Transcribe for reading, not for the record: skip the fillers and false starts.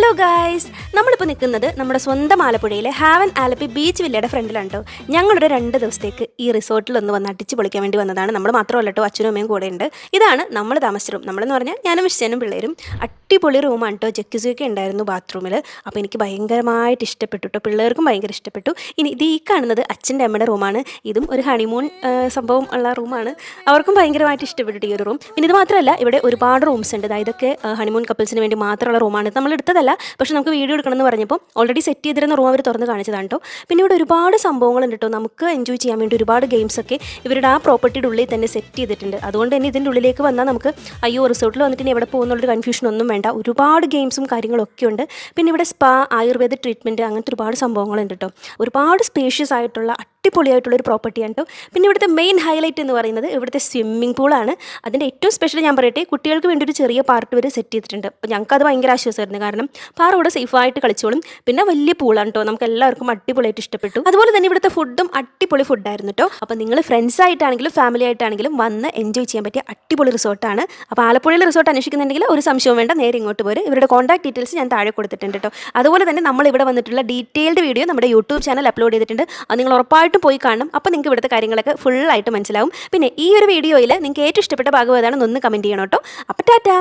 Hello guys, നമ്മളിപ്പോൾ നിൽക്കുന്നത് നമ്മുടെ സ്വന്തം ആലപ്പുഴയിലെ ഹാവൻ ആലപ്പി ബീച്ച് വില്ലയുടെ ഫ്രണ്ടിലാണ് കേട്ടോ. ഞങ്ങളൊരു 2 ദിവസത്തേക്ക് ഈ റിസോർട്ടിൽ ഒന്ന് വന്ന് അടിച്ച് പൊളിക്കാൻ വേണ്ടി വന്നതാണ്. നമ്മൾ മാത്രമല്ല കേട്ടോ, അച്ഛനും അമ്മയും കൂടെ ഉണ്ട്. ഇതാണ് നമ്മൾ താമസിച്ച റൂം. നമ്മളെന്ന് പറഞ്ഞാൽ ഞാനും വിശ്വനും പിള്ളേരും. അടിപൊളി റൂമാണ് കേട്ടോ. ജക്യുസിയൊക്കെ ഉണ്ടായിരുന്നു ബാത്റൂമിൽ. അപ്പോൾ എനിക്ക് ഭയങ്കരമായിട്ട് ഇഷ്ടപ്പെട്ടു കേട്ടോ, പിള്ളേർക്കും ഭയങ്കര ഇഷ്ടപ്പെട്ടു. ഇനി ഇത് ഈ കാണുന്നത് അച്ഛൻ്റെ അമ്മയുടെ റൂമാണ്. ഇതും ഒരു ഹണിമൂൺ സംഭവം ഉള്ള റൂമാണ്. അവർക്കും ഭയങ്കരമായിട്ട് ഇഷ്ടപ്പെട്ടു ഈ ഒരു റൂം. പിന്നെ ഇത് മാത്രമല്ല, ഇവിടെ ഒരുപാട് റൂംസ് ഉണ്ട്. ഇതൊക്കെ ഹണിമൂൺ കപ്പിൾസിന് വേണ്ടി മാത്രമുള്ള റൂമാണ്. നമ്മൾ എടുത്തതല്ല, പക്ഷേ നമുക്ക് വീഡിയോ എടുക്കണമെന്ന് പറഞ്ഞപ്പോൾ ഓൾറെഡി സെറ്റ് ചെയ്തിരുന്ന റൂം അവർ തുറന്ന് കാണിച്ചതാണ് കേട്ടോ. പിന്നെ ഇവിടെ ഒരുപാട് സംഭവങ്ങളുണ്ട് കേട്ടോ. നമുക്ക് എൻജോയ് ചെയ്യാൻ വേണ്ടി ഒരുപാട് ഗെയിംസൊക്കെ ഇവരുടെ ആ പ്രോപ്പർട്ടിയുടെ ഉള്ളിൽ തന്നെ സെറ്റ് ചെയ്തിട്ടുണ്ട്. അതുകൊണ്ട് തന്നെ ഇതിൻ്റെ ഉള്ളിലേക്ക് വന്നാൽ നമുക്ക് അയ്യോ റിസോർട്ടിൽ വന്നിട്ട് ഇനി എവിടെ പോകുന്നുള്ളൊരു കൺഫ്യൂഷൻ ഒന്നും വേണ്ട. ഒരുപാട് ഗെയിംസും കാര്യങ്ങളൊക്കെ ഉണ്ട്. പിന്നെ ഇവിടെ സ്പാ, ആയുർവേദ ട്രീറ്റ്മെൻറ്റ്, അങ്ങനത്തെ ഒരുപാട് സംഭവങ്ങളുണ്ട് കേട്ടോ. ഒരുപാട് സ്പേഷ്യസ് ആയിട്ടുള്ള അടിപൊളിയായിട്ടുള്ളൊരു പ്രോപ്പർട്ടിയാണ് കേട്ടോ. പിന്നെ ഇവിടുത്തെ മെയിൻ ഹൈലൈറ്റ് എന്ന് പറയുന്നത് ഇവിടുത്തെ സ്വിമ്മിംഗ് പൂളാണ്. അതിൻ്റെ ഏറ്റവും സ്പെഷ്യൽ ഞാൻ പറയട്ടെ, കുട്ടികൾക്ക് വേണ്ടി ഒരു ചെറിയ പാർട്ട് വരെ സെറ്റ് ചെയ്തിട്ടുണ്ട്. അപ്പോൾ ഞങ്ങൾക്കത് ഭയങ്കര ആശ്വാസമായിരുന്നു. കാരണം പാറ ഇവിടെ സേഫായിട്ട് കളിച്ചോളും. പിന്നെ വലിയ പൂളാണ് കേട്ടോ. നമുക്ക് എല്ലാവർക്കും അടിപൊളിയായിട്ട് ഇഷ്ടപ്പെട്ടു. അതുപോലെ തന്നെ ഇവിടുത്തെ ഫുഡും അടിപൊളി ഫുഡായിരുന്നു കേട്ടോ. അപ്പോൾ നിങ്ങൾ ഫ്രണ്ട്സ് ആയിട്ടാണെങ്കിലും ഫാമിലി ആയിട്ടാണെങ്കിലും വന്ന് എൻജോയ് ചെയ്യാൻ പറ്റിയ അടിപൊളി റിസോർട്ടാണ്. അപ്പോൾ ആലപ്പുഴയിൽ റിസോർട്ട് അന്വേഷിക്കുന്നുണ്ടെങ്കിൽ ഒരു സംശയവും വേണ്ട, നേരെ ഇങ്ങോട്ട് പോരും. ഇവരുടെ കോൺടാക്ട് ഡീറ്റെയിൽസ് ഞാൻ താഴെ കൊടുത്തിട്ടുണ്ട് കേട്ടോ. അതുപോലെ തന്നെ നമ്മൾ ഇവിടെ വന്നിട്ടുള്ള ഡീറ്റെയിൽഡ് വീഡിയോ നമ്മുടെ യൂട്യൂബ് ചാനൽ അപ്ലോഡ് ചെയ്തിട്ടുണ്ട്. അത് നിങ്ങൾ ഉറപ്പായിട്ടും പോയി കാണണം. അപ്പോൾ നിങ്ങൾക്ക് ഇവിടുത്തെ കാര്യങ്ങളൊക്കെ ഫുള്ളായിട്ട് മനസ്സിലാവും. പിന്നെ ഈ ഒരു വീഡിയോയിൽ നിങ്ങൾക്ക് ഏറ്റവും ഇഷ്ടപ്പെട്ട ഭാഗം ഏതാണെന്ന് ഒന്ന് കമൻറ്റ് ചെയ്യണം കേട്ടോ. അപ്പോൾ ടാറ്റാ.